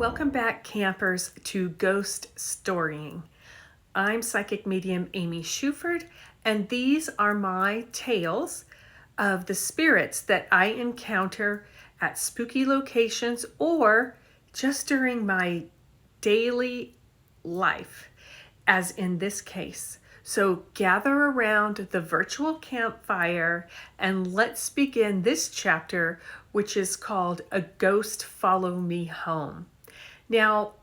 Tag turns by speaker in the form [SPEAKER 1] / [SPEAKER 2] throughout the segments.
[SPEAKER 1] Welcome back, campers, to Ghost Storying. I'm psychic medium Amy Shuford, and these are my tales of the spirits that I encounter at spooky locations or just during my daily life, as in this case. So gather around the virtual campfire and let's begin this chapter, which is called A Ghost Follow Me Home. Now,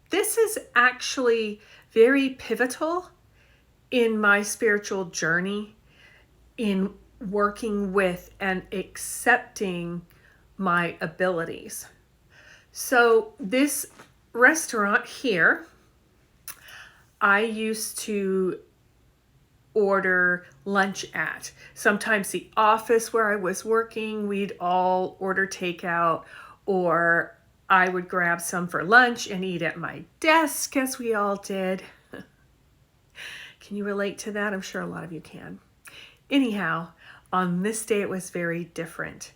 [SPEAKER 1] this is actually very pivotal in my spiritual journey, in working with and accepting my abilities. So this restaurant here, I used to order lunch at. Sometimes the office where I was working, we'd all order takeout, or I would grab some for lunch and eat at my desk, as we all did. Can you relate to that? I'm sure a lot of you can. Anyhow, on this day, it was very different.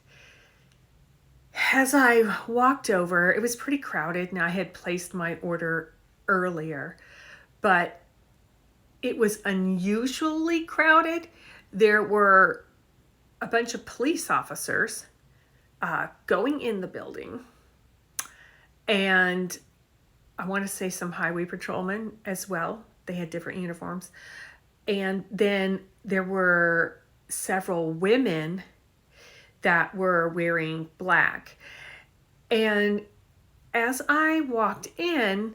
[SPEAKER 1] As I walked over, it was pretty crowded, and I had placed my order earlier, but it was unusually crowded. There were a bunch of police officers going in the building, and I want to say some highway patrolmen as well. They had different uniforms. And then there were several women that were wearing black. And as I walked in,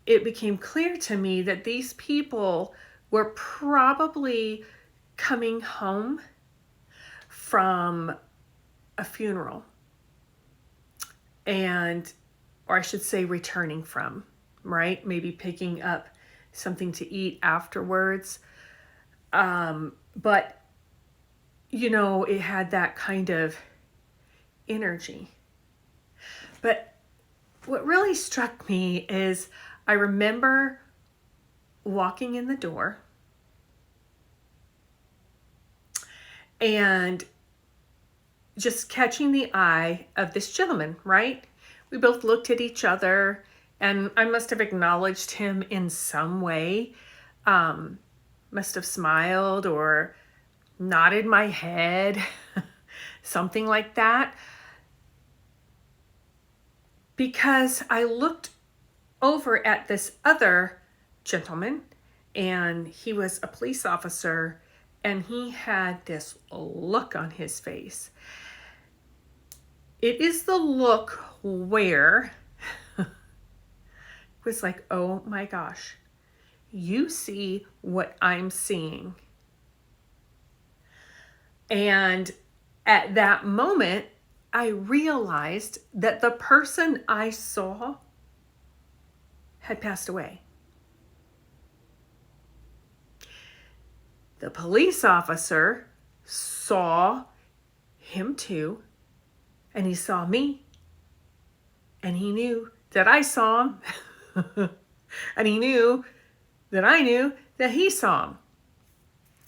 [SPEAKER 1] it became clear to me that these people were probably coming home from a funeral, or I should say returning from, right? Maybe picking up something to eat afterwards. But, it had that kind of energy. But what really struck me is I remember walking in the door and just catching the eye of this gentleman, right? We both looked at each other, and I must have acknowledged him in some way. Must have smiled or nodded my head, something like that. Because I looked over at this other gentleman, and he was a police officer, and he had this look on his face. It is the look where it was like, oh my gosh, you see what I'm seeing. And at that moment, I realized that the person I saw had passed away. The police officer saw him too, and he saw me, and he knew that I saw him, and he knew that I knew that he saw him.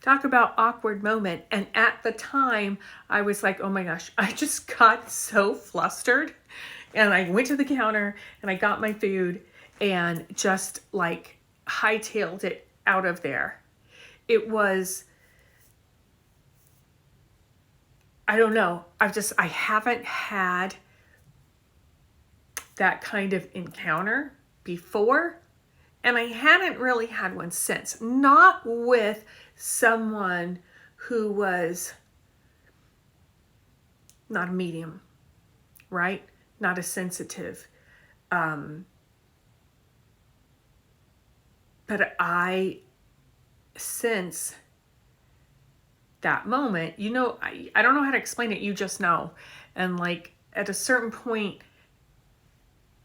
[SPEAKER 1] Talk about awkward moment. And at the time, I was like, oh my gosh, I just got so flustered. And I went to the counter and I got my food and just like hightailed it out of there. It was, I don't know. I haven't had that kind of encounter before. And I hadn't really had one since. Not with someone who was not a medium, right? Not a sensitive. But I sense that moment, I don't know how to explain it. You just know. And like at a certain point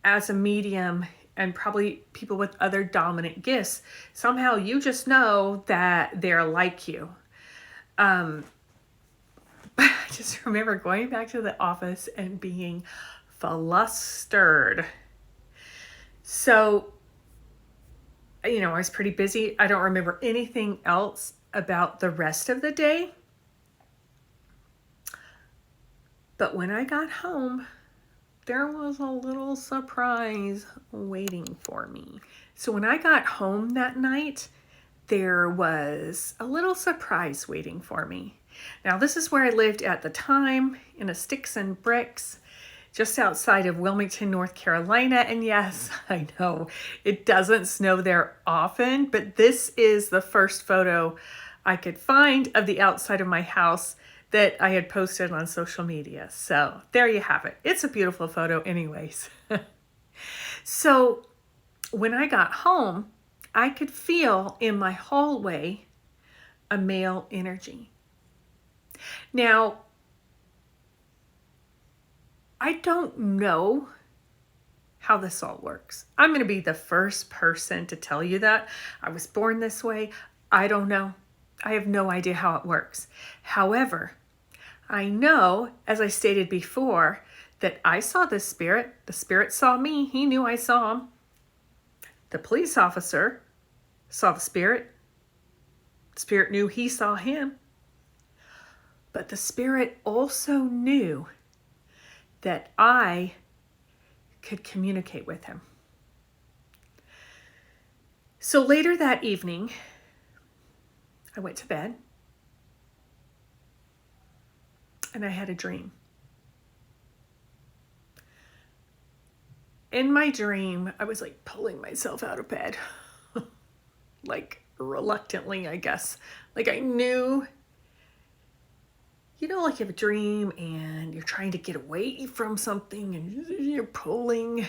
[SPEAKER 1] as a medium, and probably people with other dominant gifts, somehow you just know that they're like you. But I just remember going back to the office and being flustered. So, I was pretty busy. I don't remember anything else about the rest of the day. But when I got home, there was a little surprise waiting for me. So when I got home that night, there was a little surprise waiting for me. Now, this is where I lived at the time, in a sticks and bricks, just outside of Wilmington, North Carolina. And yes, I know it doesn't snow there often, but this is the first photo I could find of the outside of my house that I had posted on social media. So there you have it. It's a beautiful photo anyways. So when I got home, I could feel in my hallway a male energy. Now, I don't know how this all works. I'm going to be the first person to tell you that. I was born this way. I don't know. I have no idea how it works. However, I know, as I stated before, that I saw this spirit. The spirit saw me. He knew I saw him. The police officer saw the spirit. The spirit knew he saw him. But the spirit also knew that I could communicate with him. So later that evening, I went to bed and I had a dream. In my dream, I was like pulling myself out of bed, like reluctantly, I guess. Like I knew, like you have a dream and you're trying to get away from something and you're pulling.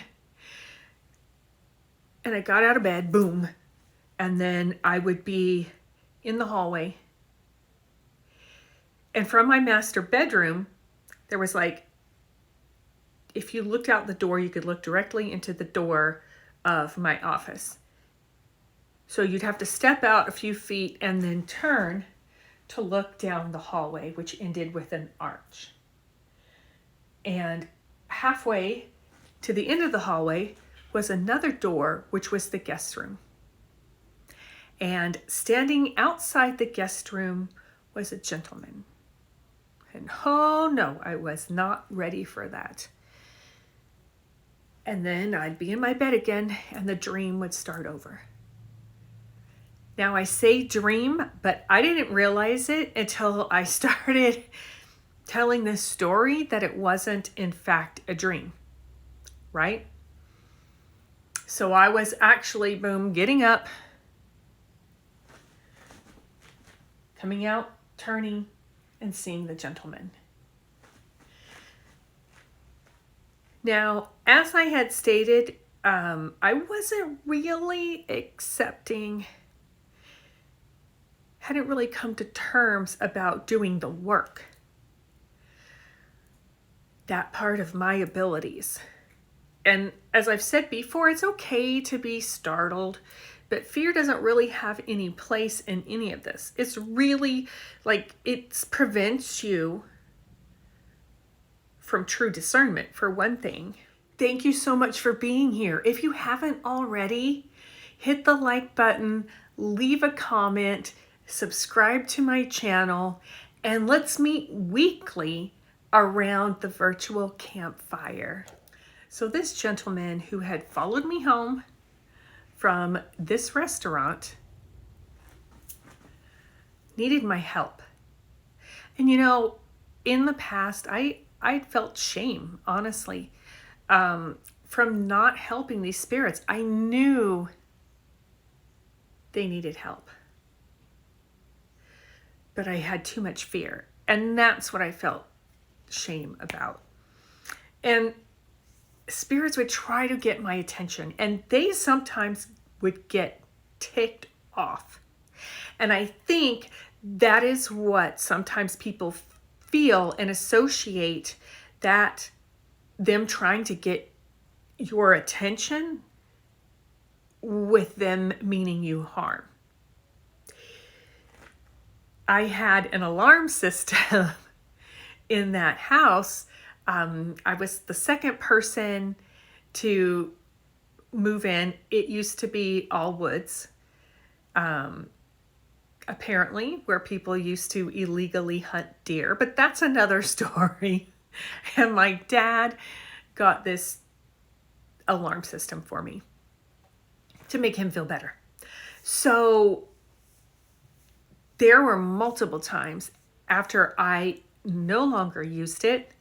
[SPEAKER 1] And I got out of bed, boom. And then I would be in the hallway. And from my master bedroom, there was like, if you looked out the door, you could look directly into the door of my office. So you'd have to step out a few feet and then turn to look down the hallway, which ended with an arch. And halfway to the end of the hallway was another door, which was the guest room. And standing outside the guest room was a gentleman. And oh no, I was not ready for that. And then I'd be in my bed again and the dream would start over. Now I say dream, but I didn't realize it until I started telling this story that it wasn't in fact a dream, right? So I was actually, boom, getting up, coming out, turning, and seeing the gentleman. Now, as I had stated, I wasn't really hadn't really come to terms about doing the work. That part of my abilities. And as I've said before, it's okay to be startled, but fear doesn't really have any place in any of this. It's really like it prevents you from true discernment, for one thing. Thank you so much for being here. If you haven't already, hit the like button, leave a comment, subscribe to my channel, and let's meet weekly around the virtual campfire. So this gentleman who had followed me home from this restaurant needed my help. And in the past, I felt shame, honestly, from not helping these spirits. I knew they needed help, but I had too much fear. And that's what I felt shame about. And spirits would try to get my attention, and they sometimes would get ticked off. And I think that is what sometimes people feel and associate that them trying to get your attention with them meaning you harm. I had an alarm system in that house. I was the second person to move in. It used to be all woods, apparently, where people used to illegally hunt deer, but that's another story. And my dad got this alarm system for me to make him feel better. So there were multiple times after I no longer used it,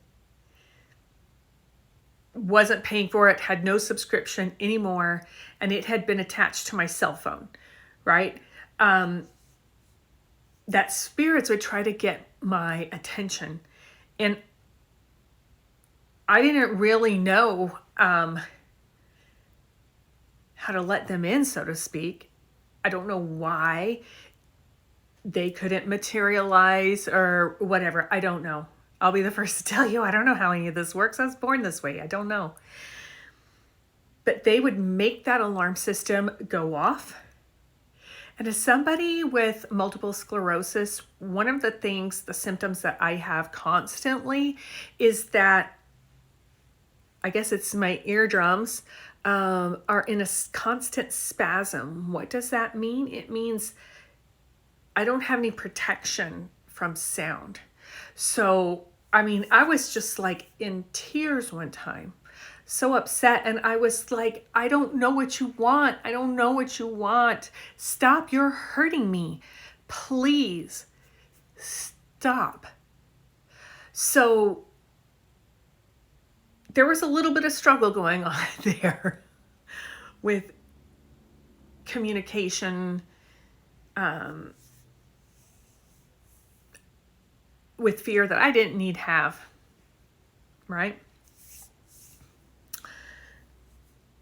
[SPEAKER 1] wasn't paying for it, had no subscription anymore, and it had been attached to my cell phone, right? That spirits would try to get my attention. And I didn't really know how to let them in, so to speak. I don't know why they couldn't materialize or whatever. I don't know. I'll be the first to tell you, I don't know how any of this works. I was born this way. I don't know. But they would make that alarm system go off. And as somebody with multiple sclerosis, one of the symptoms that I have constantly is that, I guess it's my eardrums, are in a constant spasm. What does that mean? It means I don't have any protection from sound. So, I mean, I was just like in tears one time, so upset. And I was like, I don't know what you want. I don't know what you want. Stop. You're hurting me. Please stop. So there was a little bit of struggle going on there with communication, with fear that I didn't need have, right?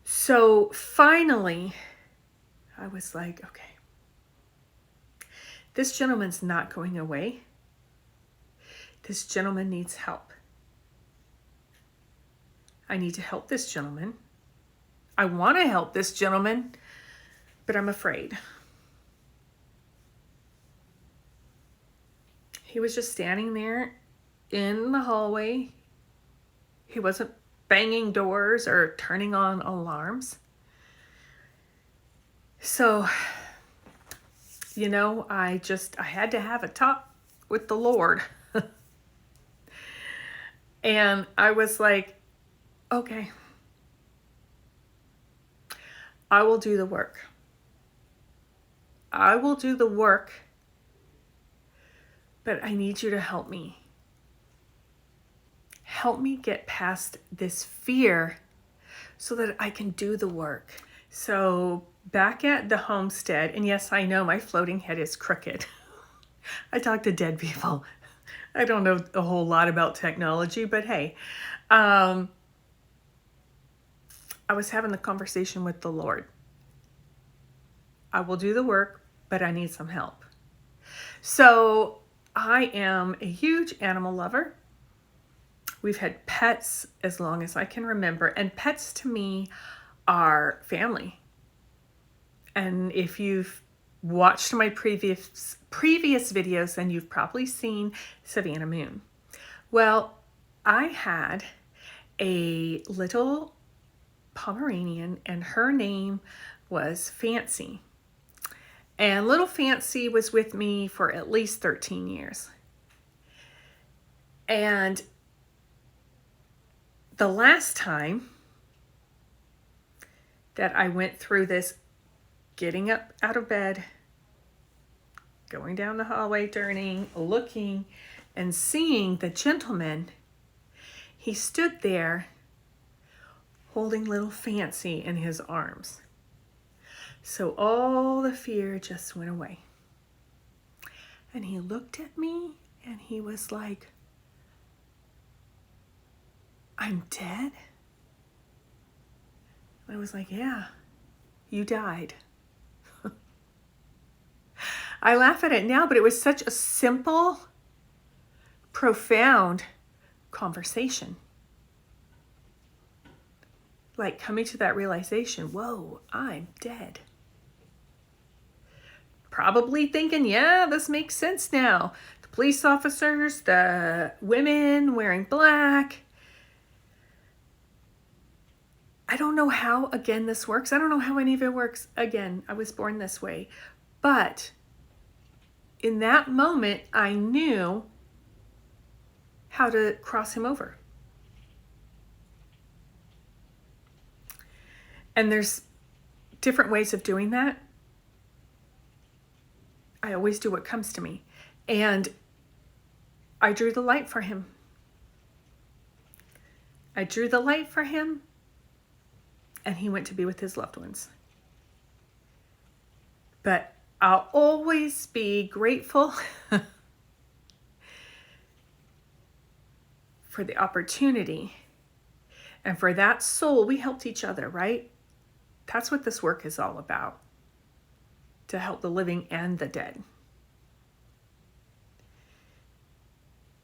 [SPEAKER 1] So finally, I was like, okay, this gentleman's not going away. This gentleman needs help. I need to help this gentleman. I want to help this gentleman, but I'm afraid. He was just standing there in the hallway. He wasn't banging doors or turning on alarms. So, I had to have a talk with the Lord. And I was like, okay, I will do the work. I will do the work, but I need you to help me. Help me get past this fear so that I can do the work. So back at the homestead, and yes, I know my floating head is crooked. I talk to dead people. I don't know a whole lot about technology, but hey, I was having the conversation with the Lord. I will do the work, but I need some help. So I am a huge animal lover. We've had pets as long as I can remember, and pets to me are family. And if you've watched my previous videos, then you've probably seen Savannah Moon. Well, I had a little Pomeranian, and her name was Fancy. And little Fancy was with me for at least 13 years. And the last time that I went through this, getting up out of bed, going down the hallway, turning, looking, and seeing the gentleman, he stood there holding little Fancy in his arms. So all the fear just went away. And he looked at me and he was like, I'm dead? I was like, yeah, you died. I laugh at it now, but it was such a simple, profound conversation. Like coming to that realization, whoa, I'm dead. Probably thinking, yeah, this makes sense now. The police officers, the women wearing black. I don't know how, again, this works. I don't know how any of it works. Again, I was born this way. But in that moment, I knew how to cross him over. And there's different ways of doing that. I always do what comes to me. And I drew the light for him. I drew the light for him, and he went to be with his loved ones. But I'll always be grateful for the opportunity and for that soul. We helped each other, right? That's what this work is all about, to help the living and the dead.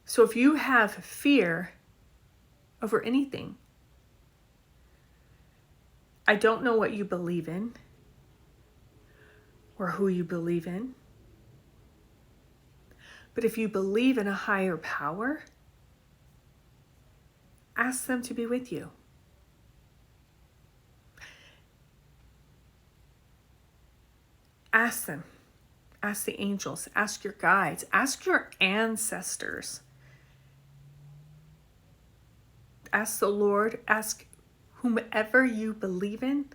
[SPEAKER 1] So if you have fear over anything, I don't know what you believe in or who you believe in, but if you believe in a higher power, ask them to be with you. Ask them. Ask the angels. Ask your guides. Ask your ancestors. Ask the Lord. Ask whomever you believe in.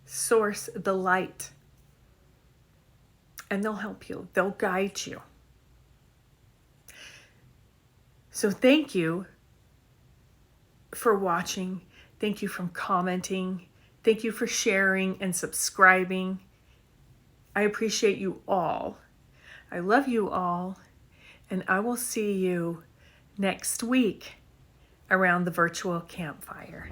[SPEAKER 1] Source the light. And they'll help you. They'll guide you. So thank you for watching. Thank you for commenting. Thank you for sharing and subscribing. I appreciate you all. I love you all. And I will see you next week around the virtual campfire.